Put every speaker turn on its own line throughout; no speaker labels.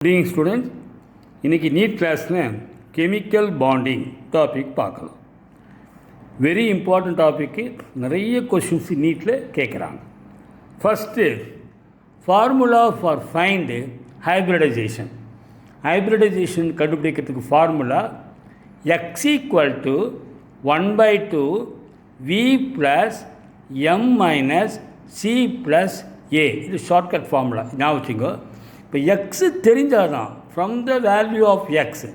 Good students, இன்றைக்கி NEET கிளாஸில் chemical bonding topic பார்க்கலாம். வெரி இம்பார்ட்டன்ட் டாப்பிக்கு, நிறைய கொஷின்ஸ் நீட்டில் கேட்குறாங்க. First formula for find hybridisation. Hybridisation கண்டுபிடிக்கிறதுக்கு formula x = 1/2 v + m - c + a. இது ஷார்ட்கட் ஃபார்முலா, ஞாபகம் வச்சுக்கோ. இப்போ எக்ஸு தெரிஞ்சால் தான் from the value of x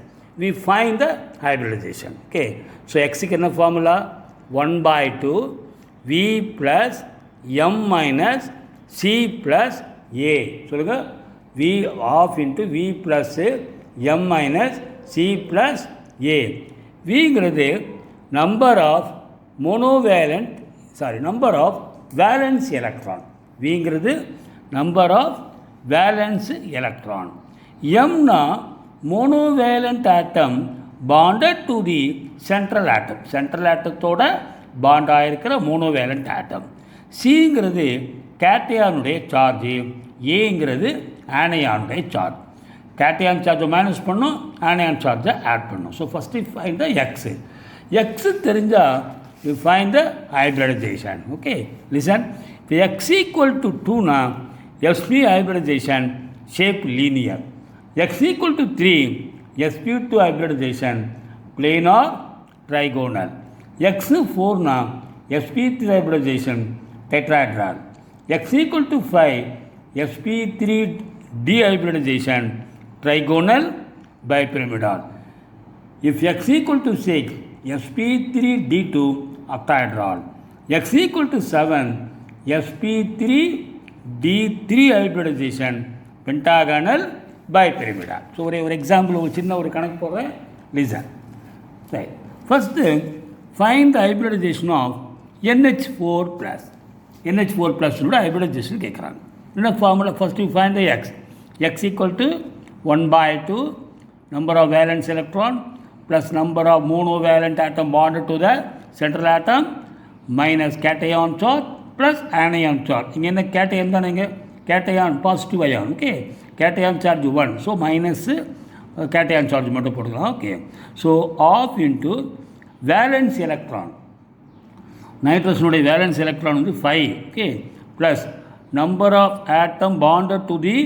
we find the hybridisation. Okay, so எக்ஸுக்கு என்ன formula? 1/2 v + m - c + a. சொல்லுங்கள், v half into v + m - c + a. விங்கிறது number of number of valence electron. விங்கிறது நம்பர் ஆஃப் வேலன்ஸ் எலக்ட்ரான். எம்னா monovalent atom bonded to the central atom. Central ஆட்டத்தோட bond ஆகிருக்கிற monovalent atom. சிங்கிறது கேட்டையானுடைய charge, ஏங்கிறது ஆனையானுடைய சார்ஜ். கேட்டையான் சார்ஜை மைனஸ் பண்ணும், ஆனையான் சார்ஜை ஆட் பண்ணும். So first find the x. X தெரிஞ்சால் you find the hybridisation. Okay, listen. இப்போ x = 2னா sp hybridization shape linear. x = 3 sp2 hybridization planar trigonal. x 4னா sp3 hybridization tetrahedral. x = 5 sp3 dehybridization trigonal bipyramidal. If x = 6 sp3 d2 octahedral. x = 7 sp3 d3 hybridization pentagonal bipyramidal. So ஒரு example, ஒரு சின்ன ஒரு கணக்கு போடுறேன், listen. சரி, first find the hybridization of NH4+. NH4+னோட hybridization கேட்குறாங்க. என்ன formula? First find the x. x = 1/2 number of valence electron plus number of monovalent atom bonded to the central atom minus cation charge plus anion charge. இங்கே என்ன cation தானே, இங்கே cation positive ion. Okay, cation charge 1, so minus cation charge மட்டும் போட்டுக்கலாம். Okay, so half into valence electron. நைட்ரஸனுடைய valence electron வந்து 5. Okay, plus number of atom bonded to the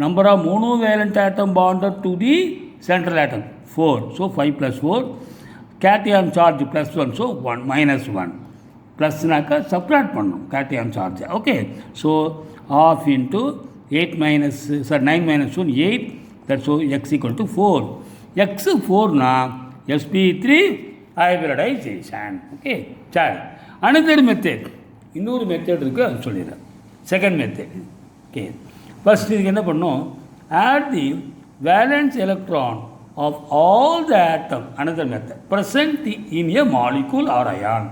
number of monovalent atom bonded to the central atom 4, so 5 + 4. Cation charge +1, so 1 - 1. ப்ளஸ்னாக்கா subtract பண்ணணும் cation சார்ஜை. Okay, so half into 9 - 1 8. That's x = 4. x 4னா sp3 hybridisation. Okay, சரி. Another method, இன்னொரு method இருக்குது, அது சொல்லிடுறேன். Second method. Okay, first இதுக்கு என்ன பண்ணணும்? Add the valence electron of all the atom. Another method, present in a molecule or ion.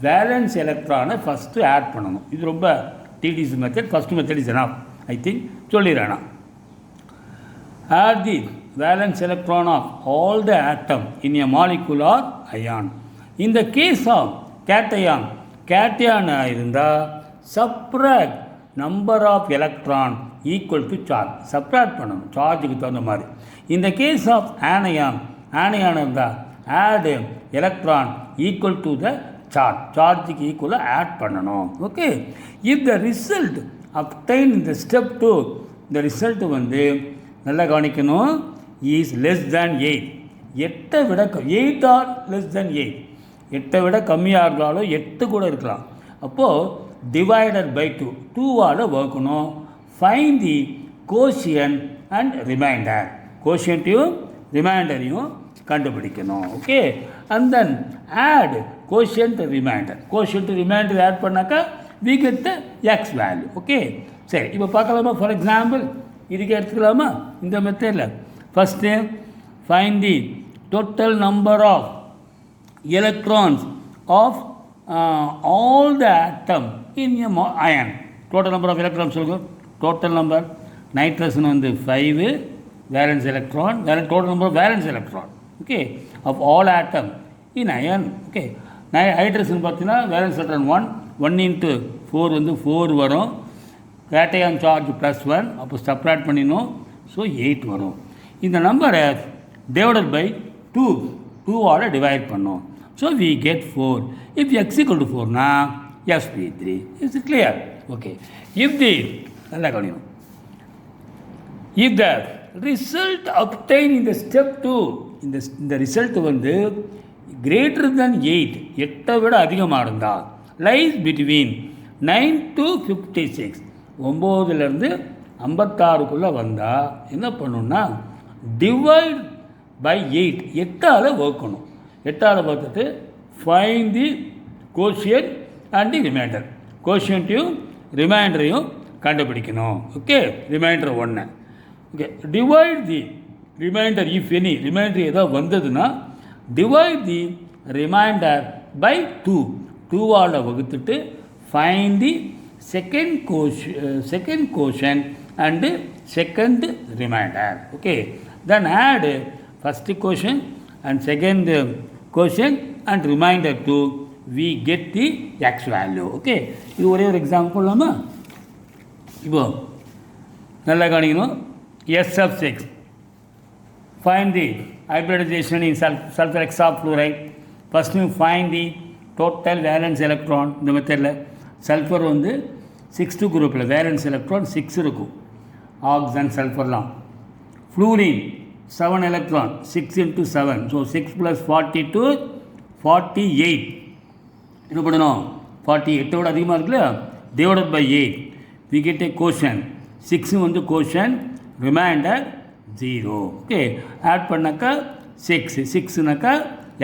Valence எலக்ட்ரானை ஃபஸ்ட்டு ஆட் பண்ணணும். இது ரொம்ப tedious method. First method is enough, I think சொல்லிடுறேன். Add the valence electron of all the atom in a molecule or ion. இந்த case of cation இருந்தால் subtract number of electron equal to charge. Subtract பண்ணணும் சார்ஜுக்கு தகுந்த மாதிரி. இந்த case of ஆனையான் இருந்தால் add electron equal to the சார்ஜுக்கு ஈக்குவலாக ஆட் பண்ணணும். Okay, if the result obtain இந்த ஸ்டெப் 2, இந்த ரிசல்ட்டு வந்து நல்லா கவனிக்கணும், இஸ் லெஸ் தேன் 8. 8 விட 8 ஆர் லெஸ் தேன் 8. 8 விட கம்மியாக இருந்தாலும் 8 கூட இருக்கலாம். அப்போது டிவைடட் பை 2ஆல் வகுக்கணும். Find the quotient and remainder. கோஷியன்ட்டையும் ரிமைண்டரையும் கண்டுபிடிக்கணும். Okay, and then add quotient remainder. Quotient remainder add பண்ணாக்கா we get the x value. Okay, சரி, இப்போ பார்க்கலாமா? ஃபார் எக்ஸாம்பிள் இதுக்கு எடுத்துக்கலாமா? இந்த மெத்தடில் first find the total number of electrons of all the atom in a ion. Total number of electrons சொல்லுங்க. Total number nitrogen வந்து 5 valence electron, total number of valence electron. Okay, of all atom in ion. Okay, hydrogen பார்த்தீங்கன்னா valence electron 1 × 4 வந்து 4 வரும். Cation charge +1, அப்போ subtract பண்ணிடணும். So 8 வரும். இந்த நம்பரை டிவைடட் பை 2 ஆல் டிவைட் பண்ணோம். So we get 4. If x equal to 4னா sp3. Is it clear? Okay. If the நல்லா கவனிக்கணும். இஃப் த ரிசல்ட் அப்டைன் இந்த ஸ்டெப் 2 இந்த ரிசல்ட் வந்து கிரேட்டர் தென் 8 8 விட அதிகமாக இருந்தால் லைஸ் பிட்வீன் 9 to 56 9லேருந்து 56க்குள்ளே வந்தால் என்ன பண்ணணும்னா டிவைட் பை 8 8ஆல் வகுக்கணும். 8ஆல் வகுத்துட்டு find the quotient and the remainder. கோஷியன்ட்டையும் ரிமைண்டரையும் கண்டுபிடிக்கணும். Okay. Remainder 1. Okay. Divide the remainder if any remainder ஏதாவது வந்ததுன்னா டிவைட் தி ரிமைண்டர் பை 2ஆல் வகுத்துட்டு find the second quotient and second remainder. Okay. Then add first quotient and second quotient and remainder to we get the X value. Okay. இது ஒரே ஒரு example போடலாமா? இப்போ நல்லா கவனிக்கணும். S of 6. Find the hybridization in sulfur hexafluoride. First you find the total valence electron. இந்த மெத்தடில் sulphur வந்து 6 குரூப்பில் வேலன்ஸ் எலக்ட்ரான் 6 இருக்கும். ஆக்சன் சல்ஃபர்லாம். Fluorine 7 electron 6 into 7. ஸோ 6 + 42 48. என்ன பண்ணணும்? 48 விட அதிகமாக இருக்குல்ல, divided by 8. we get a quotient. 6 வந்து quotient, ரிமைண்டர் 0. ஓகே. ஆட் பண்ணாக்கா 6னாக்கா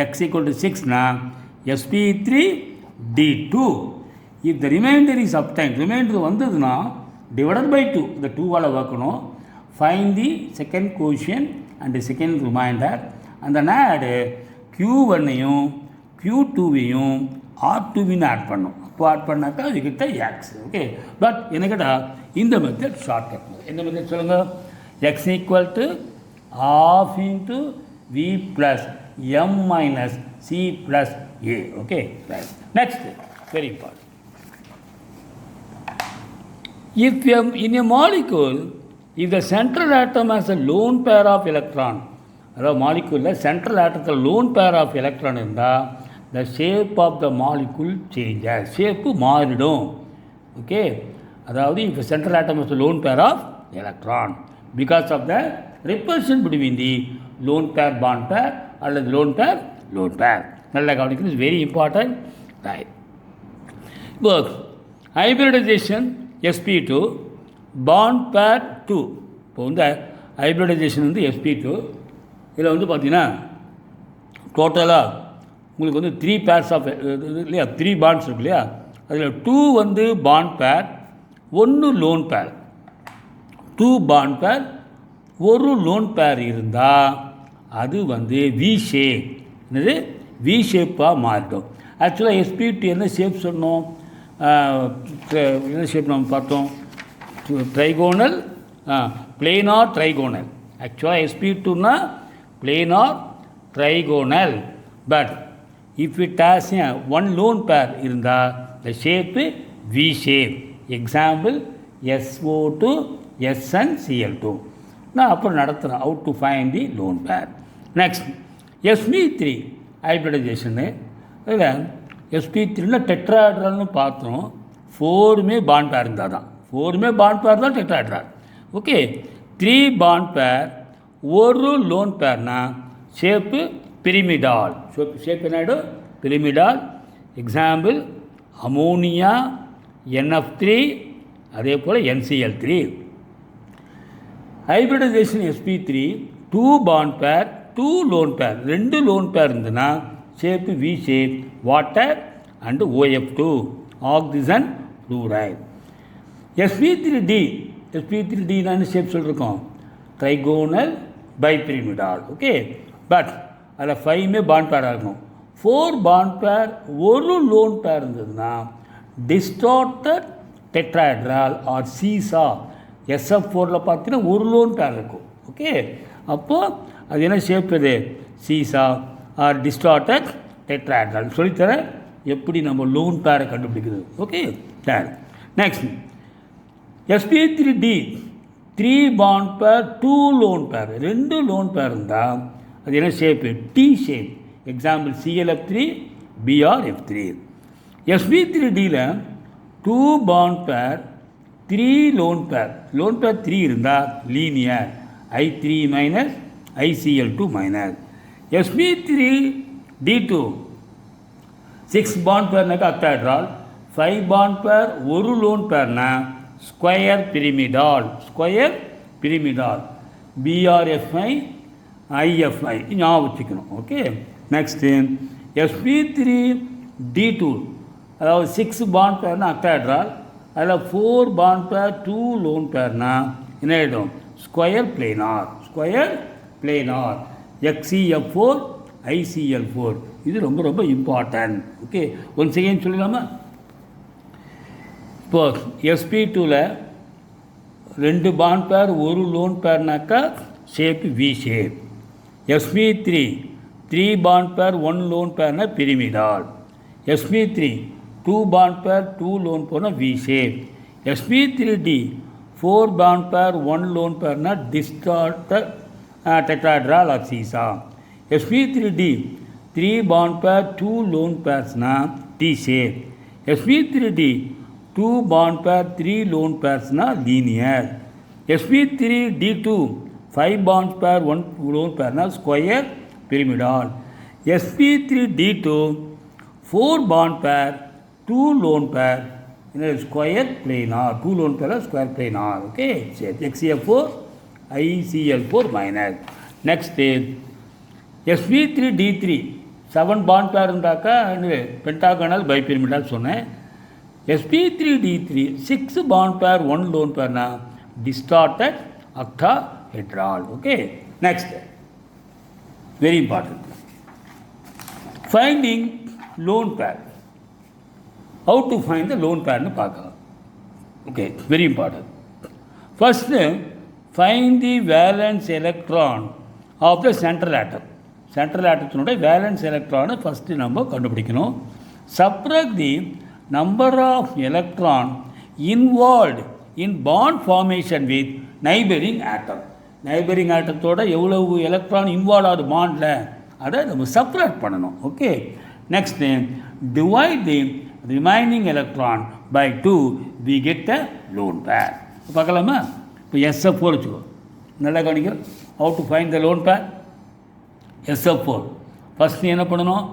x equal to 6னா sp3 d2. if the remainder is obtained, remainder வந்ததுன்னா டிவைடட் பை 2 இந்த 2ஆல் வகுக்கணும். Find the second quotient and second remainder. அந்த ஆட் q1ஐயும் q2வையும் r2வின்னு ஆட் பண்ணும். அப்போ ஆட் பண்ணாக்கா அதுக்கிட்ட x. ஓகே. பட் என்ன கேட்டால் இந்த மெத்தட் ஷார்ட்கட். எந்த மெத்தட் சொல்லுங்கள்? x equal to half into v plus m minus c plus a. Okay. Right. Next, very important. If in a molecule, if the central atom has a lone pair of electron, அதாவது மாலிகுலில் central ஆட்டத்தில் lone pair of electron இருந்தால் the shape of the molecule changes. Shape மாறிடும். Okay. அதாவது இப்போ central atom is lone pair of electron because of the repulsion between the lone pair bond pair அல்லது lone pair. நல்லா கவனிக்கிறது is very important. Right. இப்போ hybridisation sp2 bond pair 2. இப்போ வந்து hybridisation வந்து sp2. இதில் வந்து பார்த்தீங்கன்னா டோட்டலாக உங்களுக்கு வந்து 3 பேர்ஸ் ஆஃப் இல்லையா, 3 பாண்ட்ஸ் இருக்கு இல்லையா, அதில் 2 வந்து பாண்ட் பேர், 1 லோன் பேர். 2 பாண்ட் பேர், 1 லோன் பேர் இருந்தால் அது வந்து வி ஷேப். என்னது? வி ஷேப்பாக மாறிடும். ஆக்சுவலாக sp2 என்ன ஷேப் சொன்னோம்? என்ன ஷேப் நம்ம பார்த்தோம்? Trigonal, planar trigonal. ஆக்சுவலாக sp2னா planar trigonal. But if it has one lone pair இருந்தால் the shape V shape. Example SO2 SnCl2. நான் அப்புறம் நடத்துகிறேன் how to find the lone pair. Next sp3 ஹைபிரிடைசேஷனு. இதில் sp3ல டெட்ராஹெட்ரல்னு பார்த்தோம். 4மே பாண்ட் பேர் இருந்தால் தான், 4மே பாண்ட் பேர் தான் டெட்ராஹெட்ரல். ஓகே. 3 பாண்ட் பேர், 1 லோன் பேர்னா ஷேப்பு பிரிமிடால். ஷேப் என்ன ஆகிடும்? பிரிமிடால். எக்ஸாம்பிள் அமோனியா NF3, அதே போல் NCl3. Hybridisation sp3 2 bond pair, 2 lone பேர், 2 லோன் பேர் இருந்ததுன்னா shape we shape, water and OF2, oxygen fluoride. sp3d நான் ஷேப் சொல்லியிருக்கோம், ட்ரைகோனல் பைபிரிமிடால். ஓகே. பட் அதில் 5மே பாண்ட் பேராக இருக்கும். 4 பாண்ட் பேர், 1 லோன் பேர் இருந்ததுன்னா டிஸ்டார்டட் டெட்ராஹெட்ரல் ஆர் சீசா. SF4ல் பார்த்தீங்கன்னா 1 லோன் பேர் இருக்கும். ஓகே. அப்போது அது என்ன ஷேப்? இது சீசா ஆர் டிஸ்டார்டட் டெட்ராஹெட்ரல். சொல்லித்தரேன் எப்படி நம்ம லோன் பேரை கண்டுபிடிக்கிறது. Okay. Next sp3d 3 bond pair 2 lone pair 2 lone pair இருந்தால் அது என்ன shape T shape example ClF3 BrF3 sp3dல 2 bond pair 3 lone pair 3 இருந்தால் linear I3 minus ICl2 minus sp3d2 6 bond pairனாக்கா octahedral 5 bond pair ஒரு lone pairனா ஸ்கொயர் பிரிமிடால் BrFi IFi ஞாபகம் வச்சுக்கணும் ஓகே நெக்ஸ்ட்டு sp3d2 அதாவது 6 bond pairனா octahedral அதில் 4 bond pair 2 lone pairனா என்ன ஆகிடும் ஸ்கொயர் பிளேனார் XeF4 ICl4 இது ரொம்ப ரொம்ப இம்பார்ட்டன்ட் ஓகே ஒன் செகண்ட் சொல்லலாமா இப்போ sp2ல 2 bond pair ஒரு lone pairனாக்கா shape V shape sp3 3 bond pair 1 lone pairனா pyramidal sp3 2 bond pair 2 lone pairனா V shape sp3d 4 bond pair 1 lone pairனா distorted tetrahedral or seesaw sp3d 3 bond pair 2 lone pairsனா T shape sp3d 2 bond pair 3 lone pairsனா linear sp3d2 5 bond pair 1 lone pairனா square pyramidal sp3d2 4 bond pair 2 lone pair square planar 2 lone pair square planar okay XeF4 ICl4 minus next sp3d3 7 bond pair இருந்தாக்கா pentagonal bipyramidal சொன்னேன் sp3d3 6 bond pair 1 lone pairனா distorted octahedral okay next very important finding lone pair how to find the lone pair nu paakalam okay very important first find the valence electron of the central atom அட்டத்தினுடைய valence எலக்ட்ரானை first நம்ம கண்டுபிடிக்கணும் subtract the number of electron involved in bond formation with neighbouring ஆட்டத்தோட எவ்வளவு electron involve ஆகுது பாண்டில் அதை நம்ம சப்ட்ராக்ட் பண்ணணும் okay next divide the remaining electron by 2 we get a lone pair பார்க்கலாமா இப்போ SF4 வச்சுக்கோ நல்லா கவனிக்க how to find the lone pair SF4 first என்ன பண்ணணும்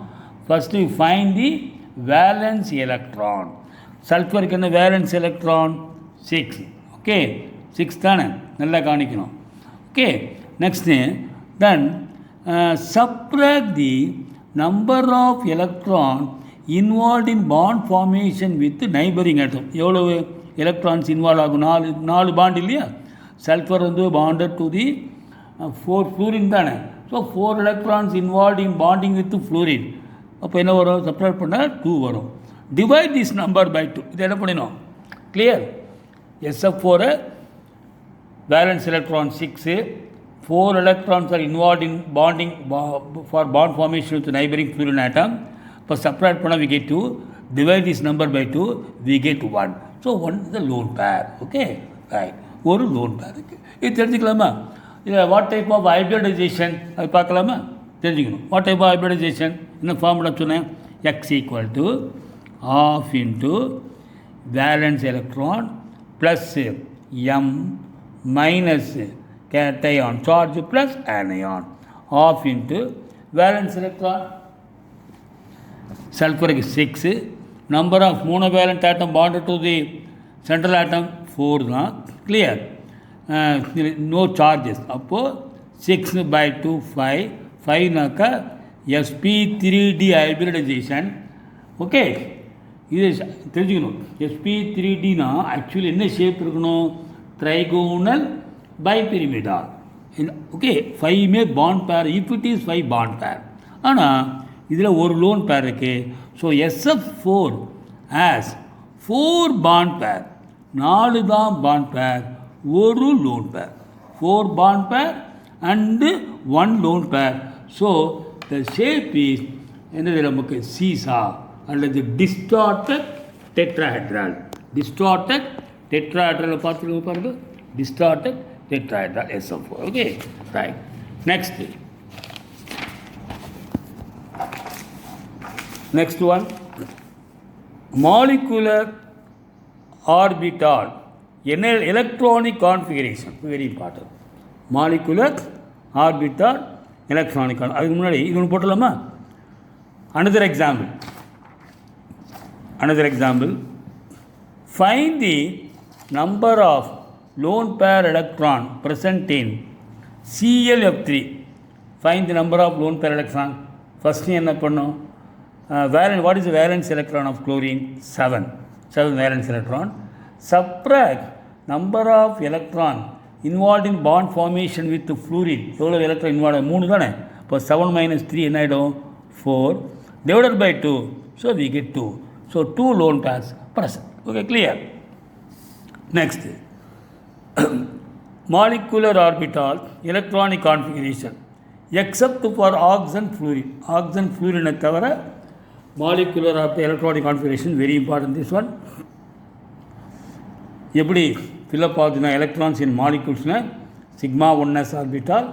first find the valence electron சல்ஃபருக்கு என்ன வேலன்ஸ் எலக்ட்ரான் 6 ஓகே 6 தானே நல்லா கவனிக்கணும் okay next then subtract the number of electron involve in bond formation with neighbouring atom எவ்வளவு electrons involve ஆகும் 4 bond இல்லையா சல்ஃபர் வந்து பாண்டட் டு தி 4 ஃப்ளூரின் தானே so 4 electrons involved in bonding with fluorine அப்போ என்ன வரும் சப்ட்ராக்ட் பண்ணால் 2 வரும் டிவைட் திஸ் நம்பர் பை 2 இது என்ன பண்ணினோம் clear SF4 valence electron 6 4 electrons are involved in bonding for bond formation with neighboring fluorine atom இப்போ சப்ட்ராக்ட் பண்ணால் we get 2 divide this number by 2 we get 1 so 1 is the lone pair okay right ஒரு lone pair இருக்குது இது தெரிஞ்சுக்கலாமா இதில் what type of hybridisation அது பார்க்கலாமா தெரிஞ்சுக்கணும் வாட் டைப் ஆஃப் ஹைப்ரிடைசேஷன் என்ன ஃபார்முலா சொன்னேன் X = half into valence electron plus M minus cation charge plus anion half into valence electron sulfuric 6 number of monovalent atom bonded to the central atom 4 தான் clear no charges அப்போது 6 by 2 5நாக்கா sp3d hybridisation okay இது தெரிஞ்சுக்கணும் sp3dனா actually என்ன shape இருக்கணும் trigonal bipyramidal okay 5மே bond pair if it is 5 bond pair ஆனால் இதில் ஒரு லோன் பேர் இருக்குது ஸோ SF4 ஆஸ் 4 பாண்ட் பேர் 4 தான் பாண்ட் பேர் ஒரு லோன் பேர் 4 பாண்ட் பேர் and 1 lone pair so the shape is என்னது நமக்கு சீசா அல்லது டிஸ்டார்டட் டெட்ராஹெட்ரல் பார்த்துருக்க பாருங்கள் distorted tetrahedral SO4. Okay, right. Next one, molecular orbital electronic configuration, very important. Molecular orbital electronic configuration. அதுக்கு முன்னாடி இது ஒன்று போட்டலாமா? Another example, find the number of lone pair electron present in ClF3. Find the number of lone pair electron. First என்ன பண்ணோம்? What is the valence electron of chlorine? 7 valence electron. Subtract number of electron involved in bond formation with fluorine. எவ்வளோ electron involved? 3 தானே. இப்போ 7 minus 3 என்ன ஆகிடும்? 4 divided by 2. So we get 2. So 2 lone pairs present. Okay, clear? Next, molecular orbital electronic configuration except for oxygen fluorine. Oxygen fluorine தவிர molecular electronic configuration very important. This one எப்படி fill-up ஆகுதுன்னா electrons in molecules sigma 1s orbital,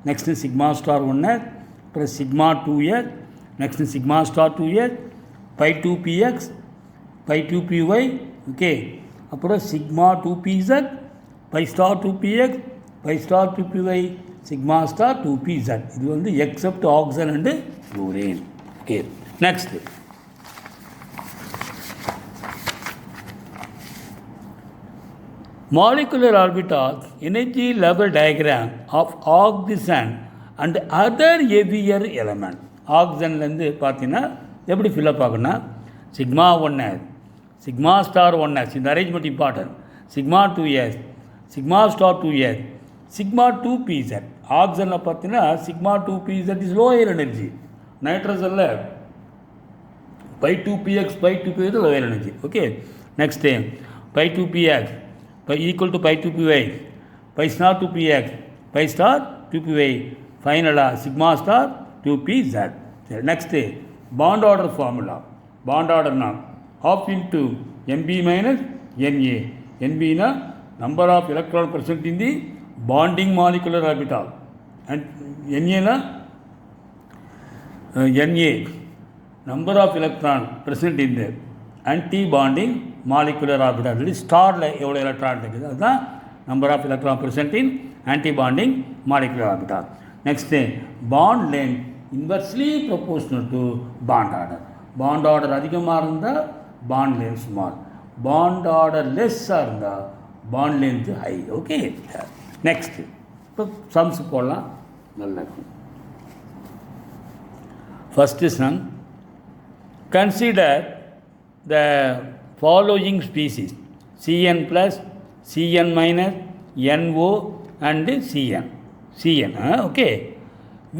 next sigma star 1s plus sigma 2s, next sigma star 2s, pi 2px, pi 2py, okay, அப்புறம் sigma 2pz, pi star 2px, pi star 2py, sigma star 2pz. இது வந்து except oxygen and fluorine. Okay, next, molecular orbital energy level diagram of oxygen and other heavier element. ஆக்சிஜன்லேருந்து பார்த்தீங்கன்னா எப்படி fill up ஆகுன்னா sigma 1s, sigma star 1s, இந்த arrangement important, sigma 2s, sigma star 2s, sigma 2pz. ஆக்சிஜனில் பார்த்தீங்கன்னா sigma 2pz is lower energy. நைட்ரஜனில் pi 2px, pi 2py lower energy. Okay, next pi 2px pi equal to pi 2py, pi star 2px, pi star 2py, ஃபைனலாக sigma star 2pz. Next bond order formula. Bond ஆர்டர்னா half into Nb minus Na. Nb na number of electron present in the bonding molecular orbital, and Na na Na number of electron present in the anti-bonding molecular orbital. That is star எவ்வளோ electron இருக்குது அதுதான் number of electron present in anti-bonding molecular orbital. Next, bond length inversely proportional to bond order. Bond order அதிகமாக இருந்தால் bond length small, bond order லெஸ்ஸாக இருந்தால் bond length high. Okay, next இப்போ sums போடலாம். நல்லா இருக்கும். First some, consider the following species Cn plus, Cn minus, NO and Cn. Okay,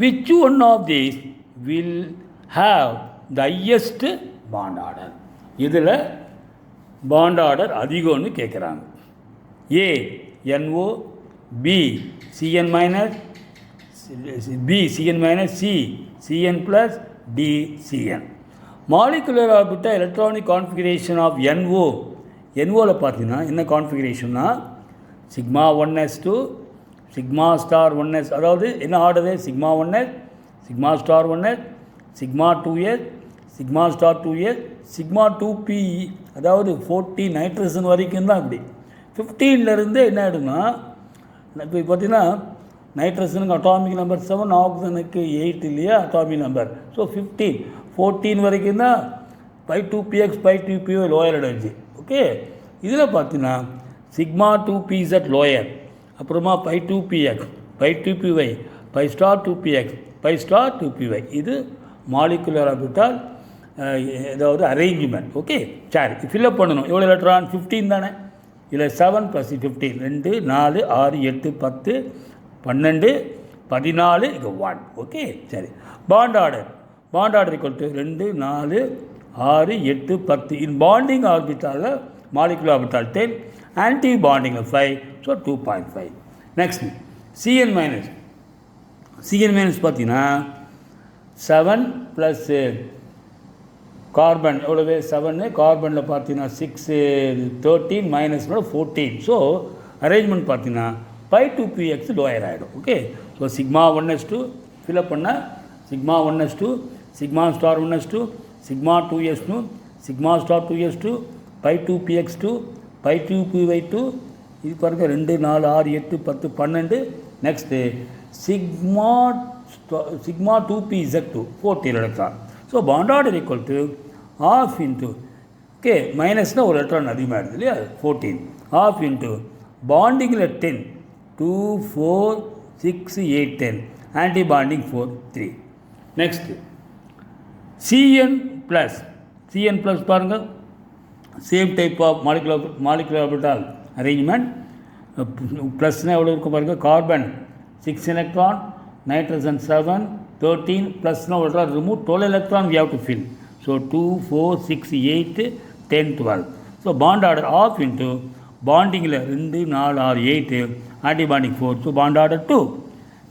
which one of these will have the highest bond order? இதில் bond order அதிகம்னு கேட்குறாங்க. A NO, B Cn minus, B Cn minus, C Cn plus, D Cn. Molecular orbital electronic configuration of NOவில் பார்த்தீங்கன்னா என்ன கான்ஃபிகரேஷன்னா sigma 1s to sigma star 1s, அதாவது என்ன order sigma 1s, sigma star 1s, sigma 2s, sigma star 2s, sigma 2p, அதாவது 14 nitrogen வரைக்கும் தான். அப்படி 15லேருந்து என்ன ஆகிடும்னா இப்போ பார்த்தீங்கன்னா நைட்ரஜனுக்கு அட்டாமிக் நம்பர் 7, ஆக்சிஜனுக்கு 8 இல்லையா அட்டாமிக் நம்பர். ஸோ 14 வரைக்கும் தான் pi 2px, pi 2py lower energy. Okay, இதில் பார்த்தீங்கன்னா சிக்மா 2pz லோயர், அப்புறமா pi 2px, pi 2py, pi star 2px, pi star 2py. இது மாலிகுலர் ஆர்பிட்டால் ஏதாவது அரேஞ்ச்மெண்ட். ஓகே, சரி, ஃபில்அப் பண்ணணும். எவ்வளோ எலக்ட்ரான்? 15 தானே. இதில் 7 + 15 2, 4, 6, 8, 10, 12, 14, இங்கே 1. ஓகே, சரி. Bond order equal to 2, 4, 6, 8, 10. In bonding orbital, molecular orbital 10, anti-bonding 5, so 2.5. Next, Cn minus பார்த்தீங்கன்னா 7 + கார்பன் எவ்வளவு? 7. கார்பனில் பார்த்தீங்கன்னா 6, 13 - 14. ஸோ அரேஞ்ச்மெண்ட் பார்த்தீங்கன்னா pi 2px லோயர் ஆகிடும். Okay, so sigma 1s2 fill up பண்ண sigma 1s2 sigma star 1s2 sigma 2s2 sigma star 2s2 pi 2px2 pi 2py2 இது பாருங்கள் 2 4 6 8 10 12. Next sigma 2pz2 14 electron. So bond order equal to half into okay மைனஸ்னால் ஒரு electron அதிகமாக இருக்குது இல்லையா 14 half into பாண்டிங்கில் 10 2 4 6 8 10 anti bonding 4 3. Next Cn plus பாருங்கள் same type of molecular orbital arrangement. ப்ளஸ்னால் எவ்வளோ இருக்கும் பாருங்கள், கார்பன் 6 எலக்ட்ரான், nitrogen 7 13 ப்ளஸ்னால் எவ்வளோ remove 12 electron we have to fill. So 2 4 6 8 10 12. So bond order half into பாண்டிங்கில் 2 4 6 8 anti bonding 4. So bond order 2.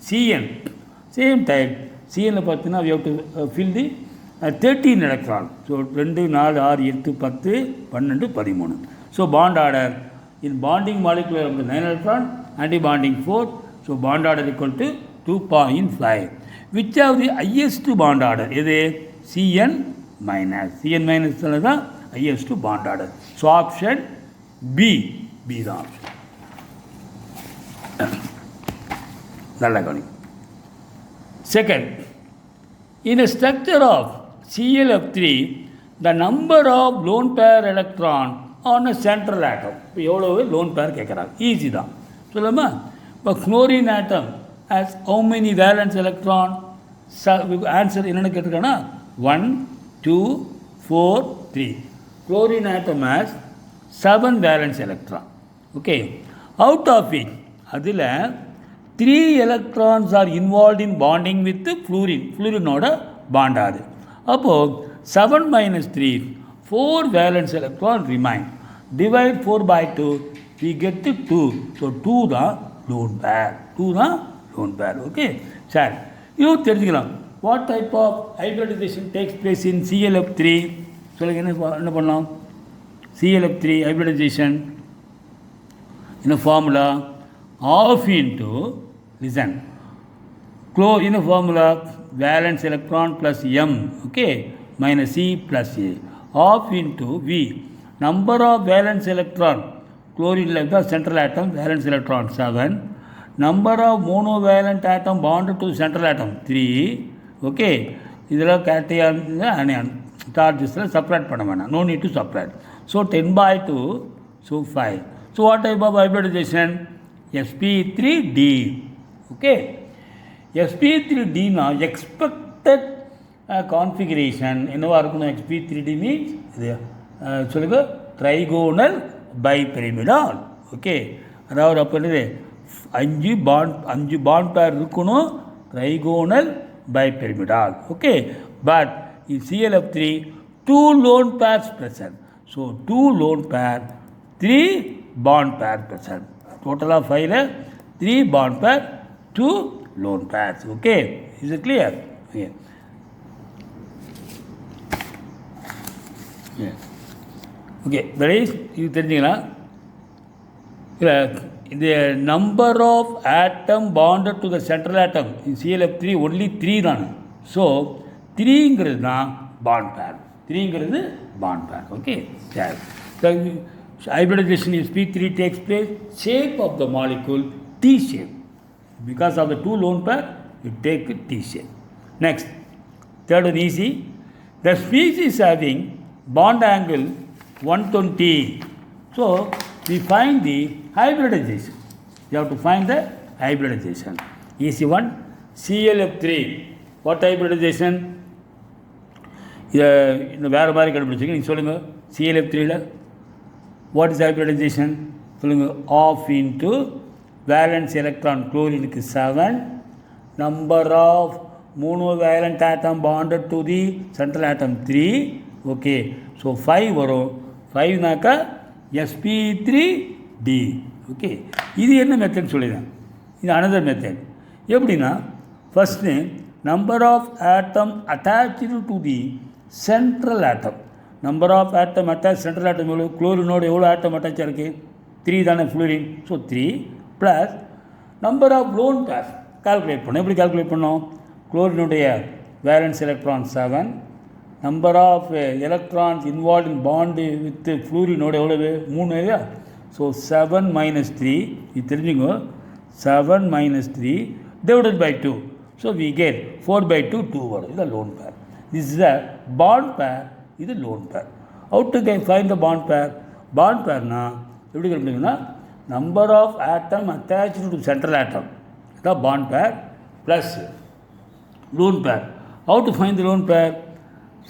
Cn same type சிஎனில் பார்த்தீங்கன்னா we have to fill the 13 electron. So 2 4 6 8 10 12 13. So bond order in bonding molecular 9 electron anti bonding 4. So bond order equal to 2.5. Which of the highest bond order எது? Cn minus தான் highest bond order. So option B தான் option. நல்ல கவனி. Second, in a structure of ClF3 the number of lone pair electron on a central atom. இப்போ எவ்வளோ lone pair கேட்குறாங்க, easy தான் சொல்லுமா. இப்போ chlorine atom has how many valence electron? Answer என்னென்னு கேட்டிருக்காங்கன்னா 1 2 4 3. Chlorine atom has 7 valence electron. Okay, out of it அதில் 3 electrons are involved in bonding with fluorine bond ஆகுது. அப்போது 7 minus 3 4 valence electron remain. Divide 4 by 2 we get to 2. So 2 தான் lone pair. Okay, சரி, இது தெரிஞ்சுக்கலாம். What type of hybridization takes place in ClF3? சொல்லுங்க, என்ன பண்ணலாம்? ClF3 hybridization in a formula half into, listen, in a formula valence electron plus m, okay, minus C plus A, half into V, number of valence electron, chlorine like the central atom, valence electron 7, number of monovalent atom bonded to central atom 3, okay, இதெல்லாம் cation anion சார்ஜஸில் separate பண்ண வேணாம், no need to separate. So 10 by 2, so 5. So what type of hybridization? sp3d. Okay, sp3d now expected configuration என்னவா இருக்கணும்? sp3d means இது சொல்லுங்க trigonal bipyramidal. Okay, அதாவது அப்போ என்னது 5 பாண்ட் பேர் இருக்கணும், trigonal bipyramidal. Okay, but in ClF3 2 lone pairs present. So 2 lone pair, 3 bond pair present. Total of 5 3 bond pair, 2 lone pairs. Okay, is it clear? Yeah. Yeah. Okay, that is you தெரிஞ்சுங்களா? The number of atom bonded to the central atom in ClF3 only 3 தான். So 3ங்கிறது தான் bond pair. 3ங்கிறது bond pair. Okay, சரி. So hybridization in sp3 takes place, shape of the molecule T shape. Because of the 2 lone pair, you take T shape. Next, third one easy. The species having bond angle 120. So we find the hybridization. You have to find the hybridization. Easy one. ClF3. What hybridization? இந்த வேறு மாதிரி கண்டுபிடிச்சிங்க, நீங்கள் சொல்லுங்கள். ClF3ல what is hybridization சொல்லுங்கள். Half into valence electron குளோரினுக்கு 7, number of monovalent atom bonded to the central atom 3. Okay, so 5 வரும். 5நாக்கா sp3d. ஓகே, இது என்ன மெத்தட் சொல்லிடுறேன், இது அனதர் மெத்தட். எப்படின்னா first number of atom attach to the central atom. Number of atom attach central atom எவ்வளோ? குளோரினோடு எவ்வளோ ஆட்டம் அட்டாச்சாக இருக்குது? 3 தானே fluorine. So 3 plus number of lone pairs calculate பண்ணோம். எப்படி கால்குலேட் பண்ணோம்? குளோரினுடைய valence electron 7, number of electrons involve in bond with ஃப்ளூரினோட எவ்வளவு 3 இல்லையா? ஸோ 7 minus 3 இது தெரிஞ்சுங்க. 7 minus 3 divided by 2. So we get 4/2 2 வரும். இது lone pair. This is a bond பேர். இது loan pair. how to find the bond pair? Bond பேர்னா எப்படி கண்டுபிடிக்கணும்னா number of atom attached to central atom இதான் bond pair plus lone pair. how to find the lone pair?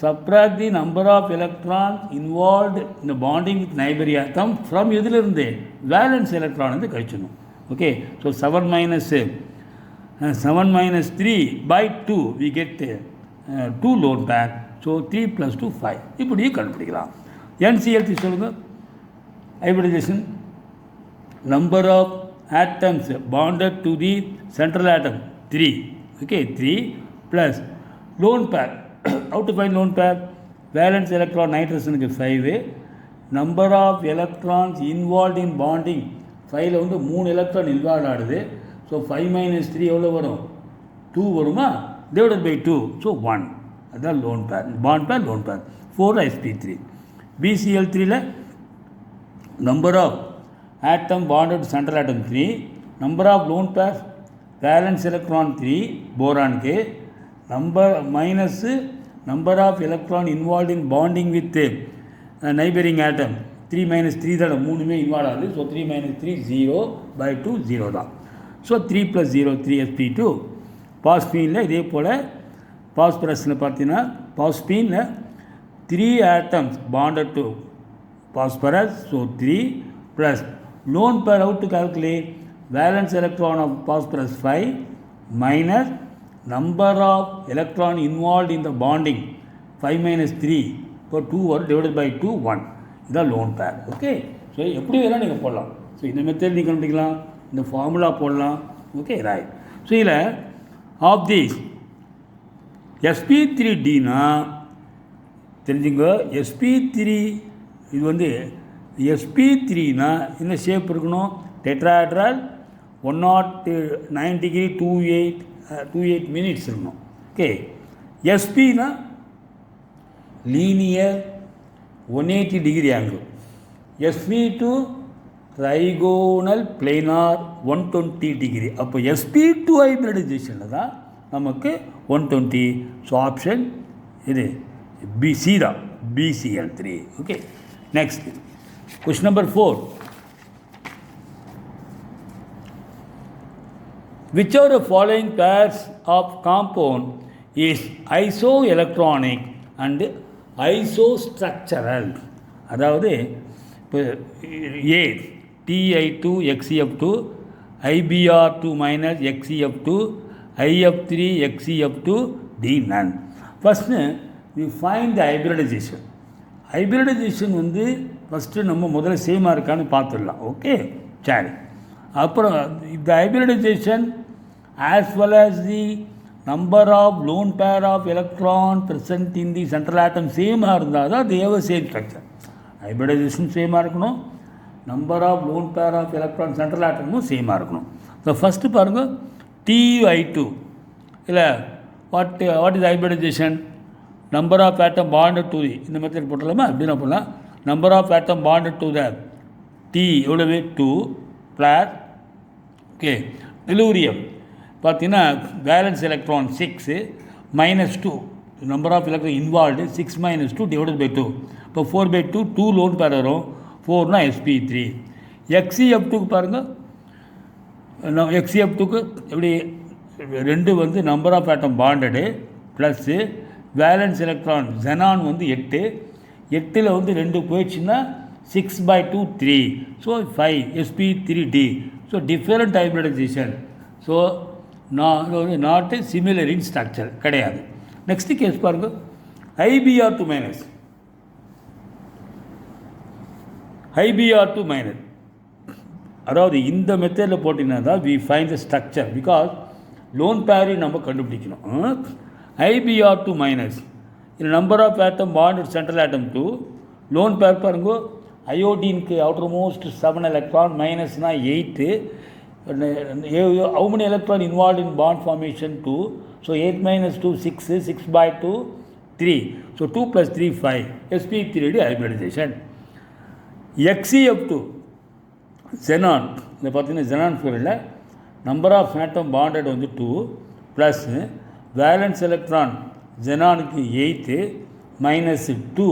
subtract the number of electrons involved in the bonding with neighboring atom from எதிலிருந்து valence electron வந்து கழிச்சிடணும். Okay, so 7 minus 3 by 2 we get 2 lone pair. So 3 plus 2 5 இப்படியே கண்டுபிடிக்கலாம். NCLT சொல்லுங்கள். hybridization number of atoms bonded to the central atom 3. Okay, 3 plus lone pair. How to find lone pair? Valence electron nitrogen 5, number of electrons involved in bonding 5ல வந்து 3 electron involve ஆகுது. So 5 minus 3 எவ்வளோ வரும்? 2 வருமா? divided by 2. So 1. அதுதான் loan pair. Bond பேர் loan pair. 4 sp3. BCl3ல number of atom bonded to central atom 3, number of lone pair valence electron 3 போரானுக்கு, number of electron involved in bonding with neighboring atom 3 minus 3 தான் மூணுமே involve ஆகுது. So 3 minus 3 0/2 0 தான். So 3 plus 0 3 sp2. பாஸ்பீனில் இதே போல் பாஸ்பரஸில் பார்த்தீங்கன்னா பாஸ்பீனில் 3 atoms bonded to phosphorus. So 3 plus lone pair. How to calculate? Valence electron of phosphorus 5 minus number of electron involved in the bonding 5 minus 3 for 2 or divided by 2 1. இதுதான் lone pair. Okay, so எப்படி வேணால் நீங்கள் போடலாம். So இந்த method நீங்கள் கண்டுபிடிக்கலாம், இந்த formula போடலாம். Okay, right. ஸோ இதில் ஆஃப் தீஸ் sp3dனா தெரிஞ்சுங்க. sp3 இது வந்து sp3னா என்ன ஷேப் இருக்கணும்? டெட்ராஹெட்ரல் 109 degree 28 minutes இருக்கணும். ஓகே, sp-னா linear 180 degree angle. sp2 trigonal planar 120 degree. அப்போ sp2 ஹைப்ரிடைசேஷனில் தான் நமக்கு 120. ஸோ ஆப்ஷன் இது BC தான், BCl3. Okay, next question number 4. Which of the following pairs of compound is isoelectronic and isostructural? அதாவது இப்போ A Ti2 XeF2, IBr2 minus XeF2, IF3 XeF2, D none. First we find the hybridization. hybridization வந்து first நம்ம முதல்ல சேமாக இருக்கான்னு பார்த்துடலாம். Okay, சரி. அப்புறம் இந்த hybridization as well as the number of lone pair of electron present in the central atom சேமாக இருந்தால் தான் they have a same structure. hybridization சேமாக இருக்கணும், number of lone pair of electron central atomமும் சேமாக இருக்கணும். ஸோ ஃபஸ்ட்டு பாருங்கள் Ti2 இல்லை what is hybridization? number of atom bonded to இந்த மெத்தட் போட்டலாமா? எப்படின்னா போடலாம். number of atom bonded to the T எவ்வளவு 2 plus ஓகே டெலூரியம் பார்த்தீங்கன்னா valence electron 6 minus 2 number of electron involved 6 minus 2 divided by 2. இப்போ 4/2 2 lone பேர் வரும். 4னா sp3. XeF2க்கு பாருங்கள், XeF2க்கு எப்படி 2 வந்து number of atom bonded plus valence electron xenon வந்து 8 8ல் வந்து 2 போயிடுச்சுன்னா 6/2 3. So 5 sp3d. So different hybridization. So not similar in structure கிடையாது. நெக்ஸ்ட்டு கேஸ் பாருங்கள் IBr2 மைனஸ் அதாவது இந்த மெத்தடில் போட்டிங்கன்னா தான் we find the structure. Because lone பேரையும் நம்ம கண்டுபிடிக்கணும். IBr2 மைனஸ் இந்த number of atom bonded central atom 2 lone pair பாருங்க. அயோடினுக்கு outer most 7 electron மைனஸ்னால் 8, how many electron involved in bond formation? 2. So 8 minus 2, 6, 6 by 2, 3. So 2 plus 3, 5. sp3d hybridization. XeF2 xenon, இந்த பார்த்தீங்கன்னா xenon fluoride number of atom bonded வந்து 2 plus valence electron xenonக்கு 8 minus 2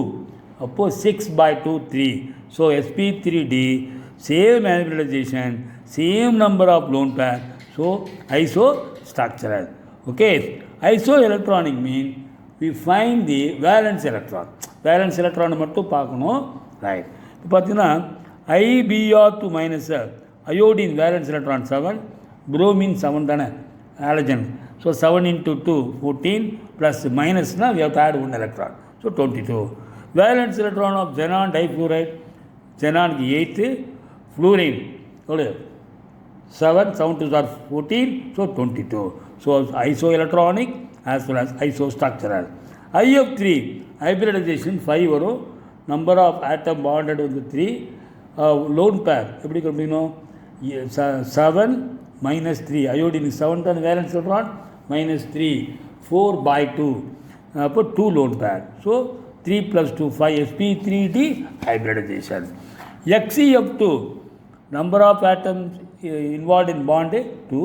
அப்போ 6 by 2, 3. So sp3d same hybridization, same number of lone pair, so isostructural. Okay, isoelectronic mean we find the valence electron மட்டும் பார்க்கணும். Right, இப்போ பார்த்தீங்கன்னா IBr2 minus iodine valence electron 7, bromine 7 தானே, halogen. So 7 into 2, 14 plus minus na we have to add 1 electron, so 22. Valence electron of xenon difluoride, xenon ki 8, fluorine 7, 7 to 14, so 22. So isoelectronic as well as isostructural. IF3 hybridization 5 வரும், number of atom bonded with 3, lone pair எப்படி கண்டுபிடிக்கணும்? 7 minus 3, iodine 7 தான் valence electron, minus 3, 4 by 2, அப்போ 2 lone pair. So 3 plus 2, 5, sp3d hybridization. XeF2 number of atoms involved in bond 2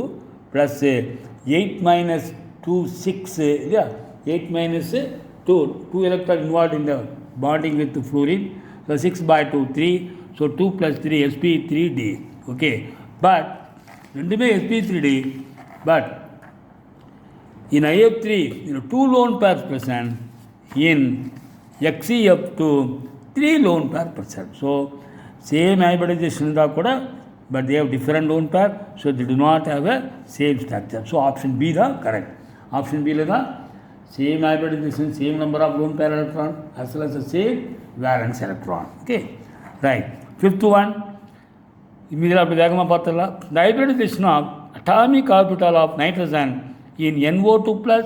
plus 8 minus 2, 6, yeah, 8 minus 2 electron involved in the bonding with the fluorine, so 6 by 2, 3, so 2 plus 3, sp3d. Okay, but ரெண்டுமே sp3d, but in IF3 2 lone pairs present, in XeF2 3 lone pair present. So same hybridization இருந்தால் கூட, but they have different lone pair, so they do not have a same structure. So option B தான் correct. Option B தான் same hybridization, same number of lone pair electron as well as the same valence electron. Okay, right. Fifth one, இமீடியட்டாக அப்படி வேகமாக பார்த்துடலாம். The hybridization of atomic orbital of nitrogen in NO2 plus,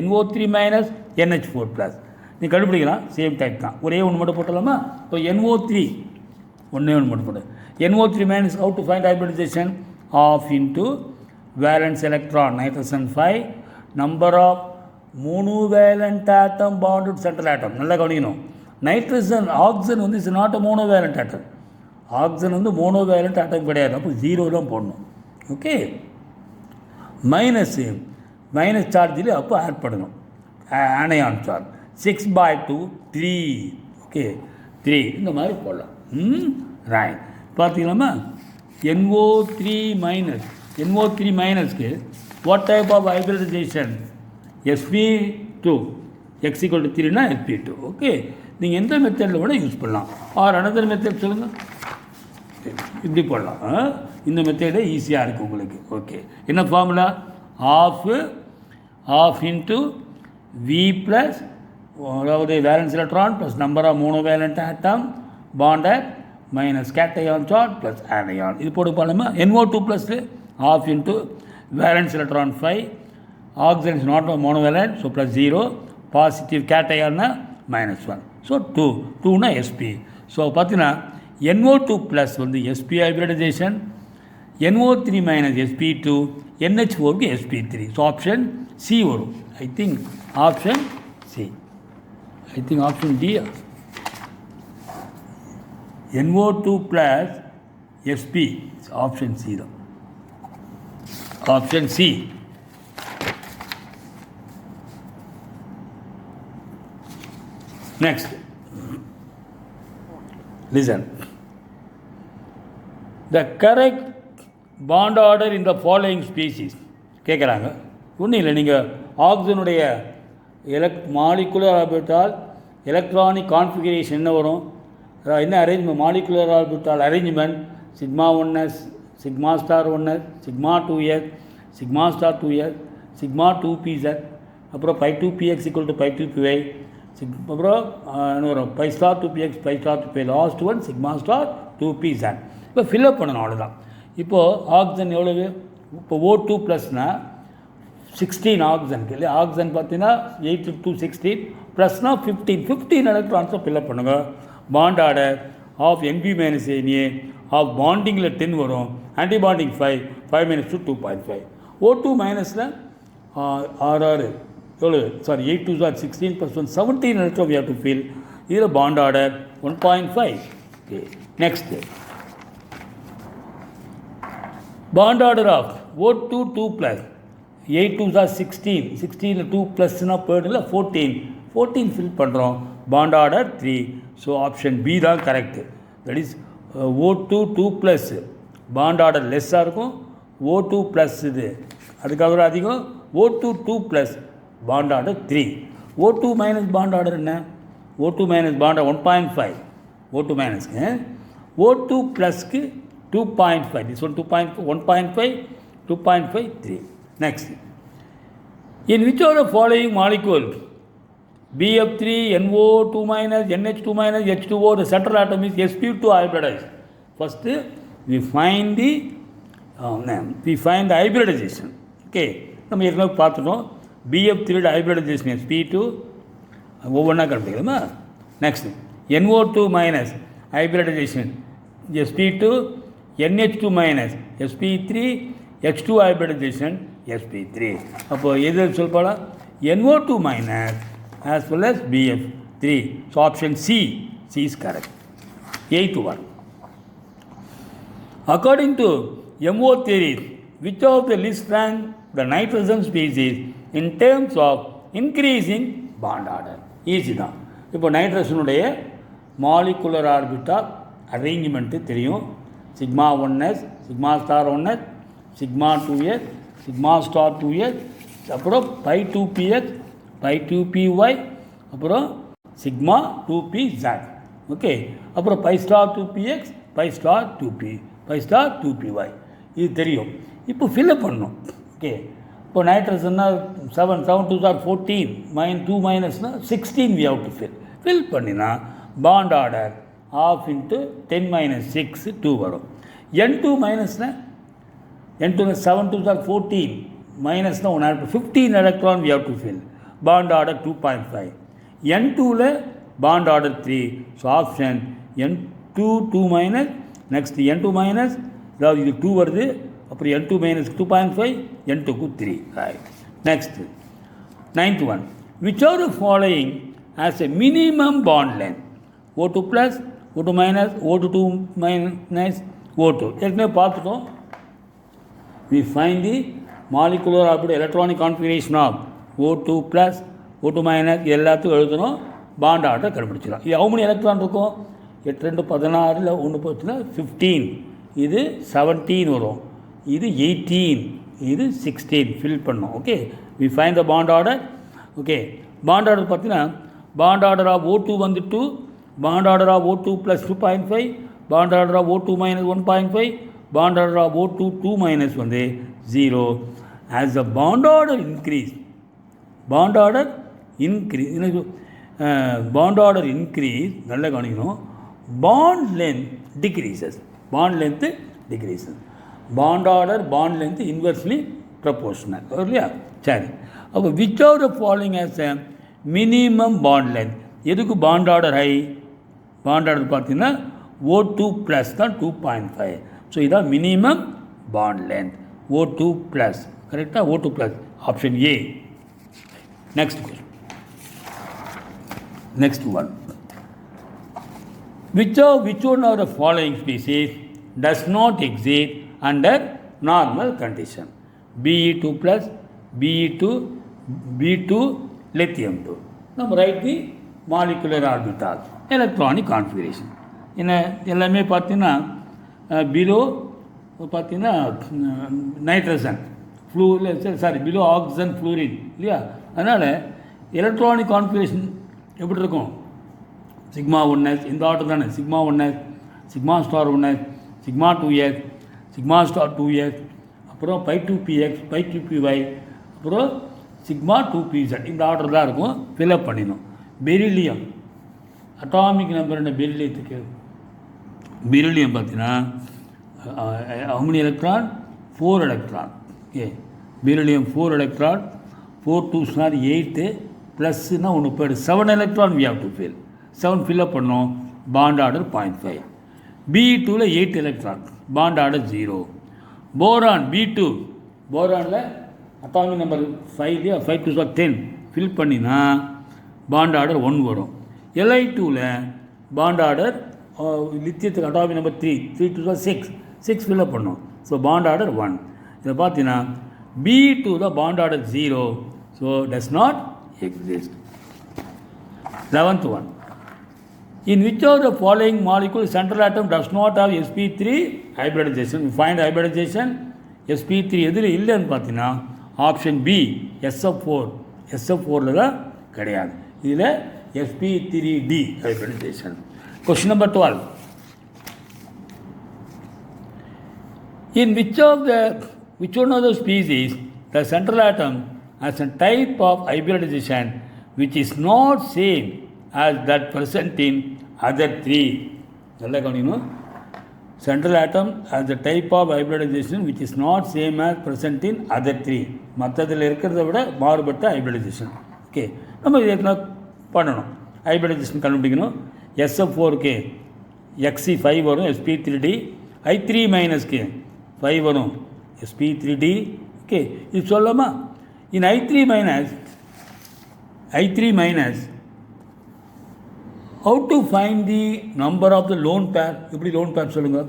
NO3 minus, NH4 plus. நீ கண்டுபிடிக்கலாம், same type தான், ஒரே ஒன்று மட்டும் போட்டலாமா? இப்போ NO3 ஒன்றே ஒன்று மட்டும் போட்டு, NO3 minus, how to find hybridization? Half into valence electron nitrogen 5, number of monovalent atom bonded central atom. நல்லா கவனிக்கணும், நைட்ரஜன் ஆக்சிஜன் வந்து is not a monovalent atom. Oxygen வந்து மோனோவேலண்ட் ஆட்டம் கிடையாது, அப்போ 0 தான் போடணும். ஓகே, மைனஸ் சார்ஜில் அப்போ ஆட் பண்ணணும் ஆனையான் சார்ஜ். 6 by 2, 3. ஓகே, 3 இந்த மாதிரி போடலாம். ரைட், பார்த்தீங்களாமா? NO3 மைனஸ்க்கு what type of hybridization? sp2 x equal to 3 னா sp2. ஓகே, நீங்கள் எந்த மெத்தடில் கூட யூஸ் பண்ணலாம். ஆர் அனதர் மெத்தட் சொல்லுங்கள், இப்படி போடலாம். இந்த மெத்தடே ஈஸியாக இருக்குது உங்களுக்கு. ஓகே, என்ன formula? half into v plus, அதாவது valence electron plus number of monovalent atom bonded minus cation charge plus anion. இது போட்டு பாருமா, NO2 plus half into valence electron 5, oxygen is not a monovalent, so plus 0, positive cation -1, so 2 na sp. So பார்த்தீங்கன்னா NO2 plus வந்து sp hybridization, NO3 minus sp2, NH4 க்கு sp3. So option C வரும். I think option D. NO2 plus sp, option C தான். Option C. Next, listen. The correct bond order in the following species. கேட்குறாங்க, ஒன்றும் இல்லை, நீங்கள் ஆக்சிஜனுடைய molecular orbital electronic configuration என்ன வரும், என்ன arrangement, molecular orbital arrangement sigma 1s, sigma star 1s, sigma 2s, sigma star 2s, sigma 2pz, அப்புறம் pi 2px equal to pi 2py, அப்புறம் என்ன வரும், pi star 2px, pi star 2py, last one sigma star 2pz. இப்போ fill up பண்ணணும், அவ்வளோதான். இப்போது oxygen எவ்வளவு, இப்போ O2 ப்ளஸ்னால் 16 ஆக்சிஜனுக்கு இல்லை, ஆக்சிஜன் பார்த்தீங்கன்னா 8 to 16 ப்ளஸ்னால் 15 எலக்ட்ரான்ஸை ஃபில்அப் பண்ணுங்கள். Bond order of NB - NA, half பாண்டிங்கில் 10 வரும், ஆன்டிபாண்டிங் 5, 5 minus 2 2.5. O2 minusல ஆறு எவ்வளோ sorry 8 2s are 16 plus 1 17 electron we have to fill. இதில் bond order 1.5. Okay. Next, bond order of O2 2 plus 8 2s are 16 16 2 plusனா போய்டல 14 fill பண்ணுறோம். bond order 3. ஸோ option B தான் correct. That is O2 2 plus bond order லெஸ்ஸாக இருக்கும். O2 plus இது அதுக்காக அதிகம். O2 2 plus bond order 3. O2 minus bond order என்ன? O2 minus bond order 1.5. O2 மைனஸ்க்கு O2 ப்ளஸ்க்கு 2.5. This one 1.5 2.5 3. Next, in which of the following molecule BF3 NO2 minus NH2 minus H2O the central atom is sp2 hybridized? First we find the hybridization. Okay, நம்ம ஏற்கனவே பார்த்துட்டோம். BF3 hybridization sp2 ஒவ்வொன்றா கண்டுபிடிக்கலாமா? Next NO2 minus hybridization sp2, NH2 minus sp3, H2 hybridization sp3. அப்போ எது சொல்லப்போலாம்? NO2 minus as well as BF3. So option C is correct. 8th one. According to MO theory, which of the list rank the nitrogen species in terms of increasing bond order? Easy தான். இப்போ நைட்ரஜனுடைய molecular orbital arrangement தெரியும். Sigma 1s, sigma star 1s, sigma 2s, sigma star 2s, அப்புறம் pi 2px, pi 2py, அப்புறம் sigma 2pz. Okay, அப்புறம் pi star 2px, pi star 2p, pi star 2py. இது தெரியும். இப்போ ஃபில்அப் பண்ணணும். ஓகே, இப்போ நைட்ரஜன்னா 7 2s are 14 2 minusனா 16 we have to fill பண்ணினா bond order half into 10 minus 6 2 வரும். N2 minusனா N2 7 2s are 14 minusனா 15 electron we have to fill. bond order 2.5. N2ல bond order 3. so option N2 2 minus. next N2 minus அதாவது இது 2 வருது. அப்புறம் N2 minus 2.5, N2க்கு 3. right. next 9th one. which are the following has a minimum bond length? O2 plus, O2 minus, O2 minus, O2. ஏற்கனவே பார்த்துட்டோம். we find the molecular orbital electronic configuration of O2 plus, O2 minus எல்லாத்துக்கும் எழுதணும். bond order கண்டுபிடிச்சிடலாம். இது how many electron இருக்கும்? 8 2 16 1 பார்த்தீங்கன்னா 15. இது 17 வரும். இது 18, இது 16 ஃபில் பண்ணோம். Okay, we find the bond order. Okay, bond order பார்த்தீங்கன்னா bond order of O2 வந்து 2, bond order of O2 plus 2.5, bond order of O2 minus 1.5, bond order of O2 2 minus வந்து 0. as the bond order increase, bond order increase நல்லா கவனிக்கணும். bond length decreases. bond order bond length inversely proportional. இல்லையா? சரி, அப்போ which of the following has a minimum bond length? எதுக்கு bond order high? bond order பார்த்தீங்கன்னா O2 plus தான் 2.5. So இதான் minimum bond length. O2 plus கரெக்டாக? O2 plus option A. next question. next one. which one of the following species does not exist under normal condition? Be2 plus, Be2, B2, lithium 2. நம்ம write the molecular orbital electronic configuration. எல்லாமே பார்த்தீங்கன்னா below பார்த்தீங்கன்னா nitrogen below oxygen fluorine இல்லையா? அதனால் electronic configuration எப்படி இருக்கும்? Sigma 1s இந்த order தானே. Sigma 1s, sigma star 1s, sigma 2s, sigma star 2s, அப்புறம் பை 2px, பை 2py, அப்புறம் சிக்மா 2pz. இந்த ஆர்டர் தான் இருக்கும். ஃபில்அப் பண்ணிடணும். பெரிலியம் அட்டாமிக் நம்பர் என்ன? பெரிலியத்துக்கு பெரிலியம் பார்த்தீங்கன்னா how many electron? 4 electron. Okay, beryllium 4 electron, 4 2s 8 ப்ளஸ்னா ஒன்று போய்டு 7 electron we have to fill. 7 fill up பண்ணோம். bond order 0.5. B2ல 8 electron, bond order 0. Boron B2 போரானில் அட்டாமிக் நம்பர் 5 5 to 10 ஃபில் பண்ணினா பாண்ட் ஆர்டர் 1 வரும். Li2ல் பாண்ட் ஆர்டர் லித்தியத்துக்கு அட்டாமிக் நம்பர் 3 to 6 ஃபில்அப் பண்ணும். So bond order 1. இதை பார்த்தீங்கன்னா B2 தான் bond order 0. So does not exist. 11th one. In which of the following molecules central atom does not have sp3 hybridization? We find hybridization. sp3 எதில் இல்லைன்னு பார்த்தீங்கன்னா option B SF4 தான் கிடையாது. இதில் sp3d hybridization. Question number 12. In which one of the species the central atom has a type of hybridization which is not same as that present in other three? நல்லா கவனிக்கணும். Central atom as a type of hybridization which is not same as present in other three. மற்றதில் இருக்கிறத விட மாறுபட்ட hybridisation. Okay, நம்ம இதை பண்ணணும். Hybridisation கண்டுபிடிக்கணும். SF4க்கு Xc5 வரும், sp3d. I3 மைனஸ்க்கு 5 வரும், sp3d. ஓகே, இது சொல்லாமா? In I3 minus how to find the number of the lone pair? எப்படி லோன் பேர் சொல்லுங்கள்.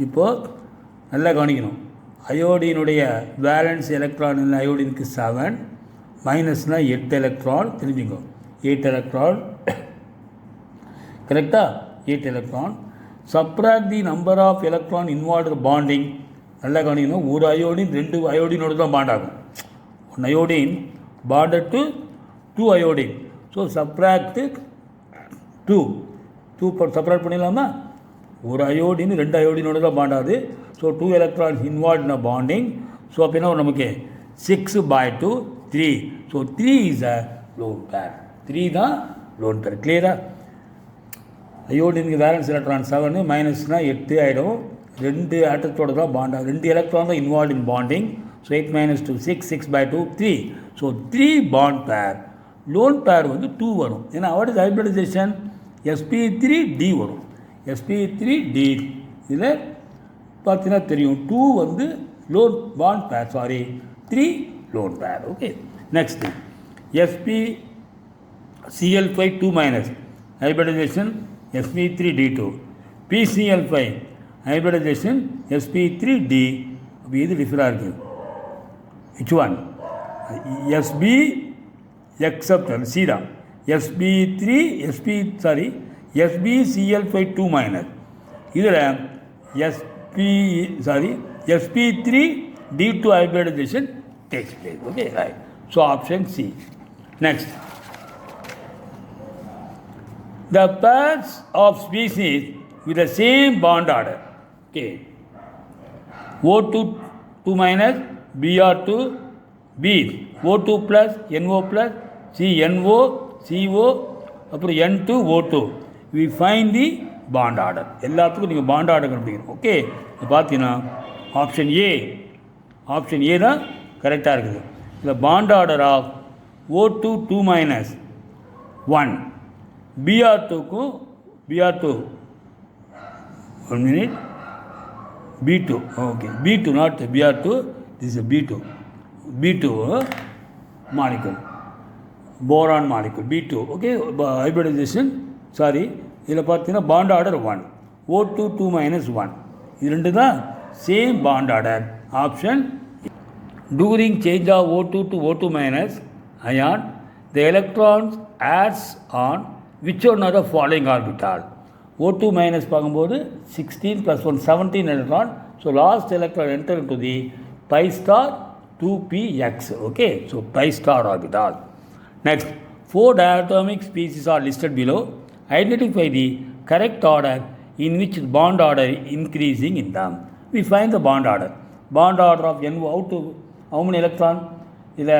இப்போ நல்லா கவனிக்கணும். அயோடினுடைய வேலன்ஸ் எலக்ட்ரான் அயோடினுக்கு 7 மைனஸ்னால் 8 எலக்ட்ரான். தெரிஞ்சுங்க, 8 எலக்ட்ரான். கரெக்டாக 8 electron. Subtract the number of electron involved bonding. நல்லா கவனிக்கணும். ஒரு அயோடின் 2 அயோடினோடு தான் பாண்ட் ஆகும். 1 iodine bonded to 2 iodine. So subtract 2 subtract பண்ணிடலாமா? ஒரு அயோடின் 2 அயோடினோடு தான் பாண்ட் ஆகுது. ஸோ 2 எலக்ட்ரான்ஸ் இன்வால்வ் இன் பாண்டிங். ஸோ அப்படின்னா நமக்கு 6/2 3. ஸோ 3 இஸ் அ லோன் பேர். 3 தான் லோன் பேர். கிளியரா? அயோடினுக்கு வேலன்ஸ் எலக்ட்ரான் 7 மைனஸ்னால் 8 ஆகிடும். 2 ஆட்டத்தோடு தான் பாண்ட் ஆகும். 2 எலக்ட்ரான் தான் involve in bonding. So 8 minus 2 6/2 3. So 3 bond பேர். லோன் பேர் வந்து 2 வரும். ஏன்னா வாட் இஸ் ஹைப்ரிடைசேஷன்? sp3d வரும். sp3d இதில் பார்த்தீங்கன்னா தெரியும். 2 வந்து லோன் பாண்ட் பேர், 3 lone pair. Okay, next sp-Cl5 2 minus hybridization sp3d2. pCl5 hybridization sp3d. அப்போ எது டிஃபராக இருக்குது? which one? SB except C தான். SbCl5 2 minus. இதில் sp3d2 hybridization takes place. Okay, right. So option C. Next, the pairs of species with the same bond order. Okay, O2 2 minus Br2 B, O2 plus NO plus CNO CO அப்புறம் N2 O2. we find the bond order. எல்லாத்துக்கும் நீங்கள் bond order கண்டுபிடிக்கணும். Okay, பார்த்தீங்கன்னா option A தான் கரெக்டாக இருக்குது. இந்த bond order of O2 2 minus 1 Br2க்கும் Br2 1 minute B2. Okay, B2 not Br2, this is a B2 molecule, boron molecule B2. Okay, hybridization இதில் பார்த்தீங்கன்னா பாண்ட் ஆர்டர் 1 O2 2 minus 1. இது 2 தான் same bond order. Option during change of O2 to O2 minus ion the electrons adds on which one of the following orbital? O2 minus பார்க்கும்போது 16 plus 1 17 electron. So last electron enter into the pi star 2px. Okay, so pi star orbital. Next, 4 diatomic species are listed below. Identify the correct order in which bond order increasing in them. We find the bond order. Bond order of NO how many electron? இதில்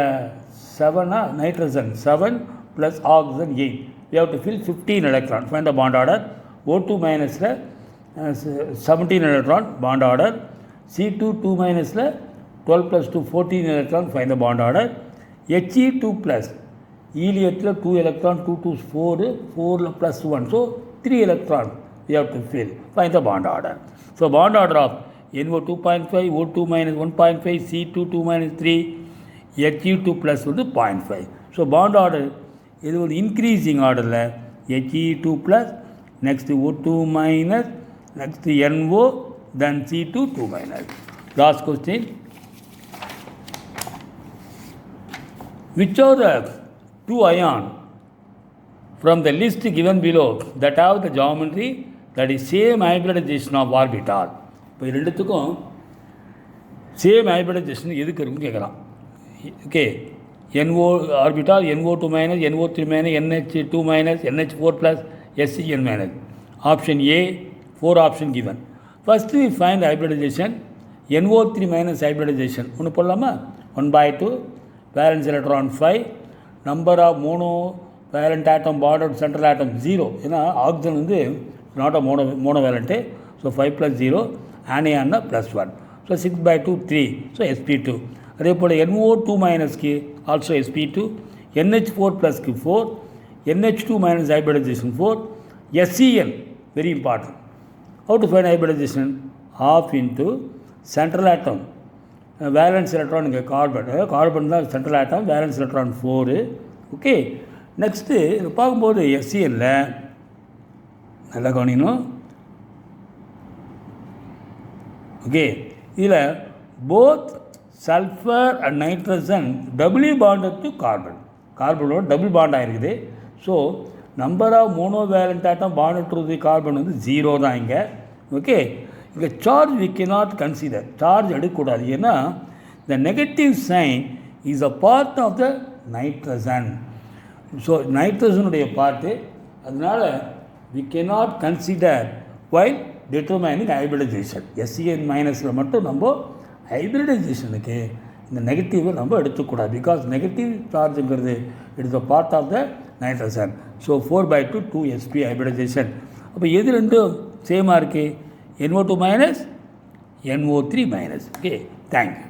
7 nitrogen 7 plus oxygen 8. We have to fill 15 electron. Find the bond order. O2 minus 17 electron bond order. C2 2 minus 12 plus 2 14 electron. Find the bond order. He2 plus helium 2 electron 2 to 4 plus 1. So 3 electron we have to fill. Find the bond order. So bond order of NO 2.5, O2 minus 1.5, C2 2 minus 3, He2 plus வந்து 0.5. So bond order இது ஒரு increasing ஆர்டரில் He2 plus, next O2 minus, next NO, then C2 2 minus. Last question. Which are the two ions from the list given below that have the geometry that is same hybridization of orbital? இப்போ ரெண்டுத்துக்கும் same hybridisation எதுக்கு இருக்குன்னு கேட்குறான். Okay, NO orbital NO2 minus NO3 minus NH2 minus NH4 plus SCN minus. Option A 4 option given. First we find hybridization. NO3 minus hybridization ஒன்று போடலாமா? 1/2, valence electron 5, number of mono valent atom bonded central atom 0. ஏன்னா oxygen வந்து not a monovalent. So 5 + 0, ஆனியான்னா +1. So 6/2 3, so sp2. அதே போல் NO2 மைனஸ்க்கு also sp2, NH4 ப்ளஸ்க்கு 4, NH2 minus hybridization 4, SCN very important. How to find hybridization? Half into central atom, valence electron இங்கே carbon தான் central atom, valence electron 4. Okay, next இது பார்க்கும்போது SCNல நல்லா கவனிக்கணும். ஓகே, இதில் both sulphur and nitrogen W bonded to கார்பனோட double bond ஆகிருக்குது. So number of monovalent atom bonded to the carbon வந்து 0 தான் இங்கே. ஓகே, இங்கே charge we cannot consider, charge எடுக்கக்கூடாது. ஏன்னா the negative sign is a part of the nitrogen. So நைட்ரஜனுடைய part, அதனால் we cannot consider while determining hybridization. SCN மைனஸில் மட்டும் நம்ம ஹைபிரிடைசேஷனுக்கு இந்த நெகட்டிவை நம்ம எடுத்துக்கூடாது. பிகாஸ் நெகட்டிவ் சார்ஜுங்கிறது it's a part of the nitrogen. So 4/2 2sp hybridization. அப்போ எது ரெண்டும் சேமாக இருக்குது? NO2 minus NO3 minus. Okay, thank you.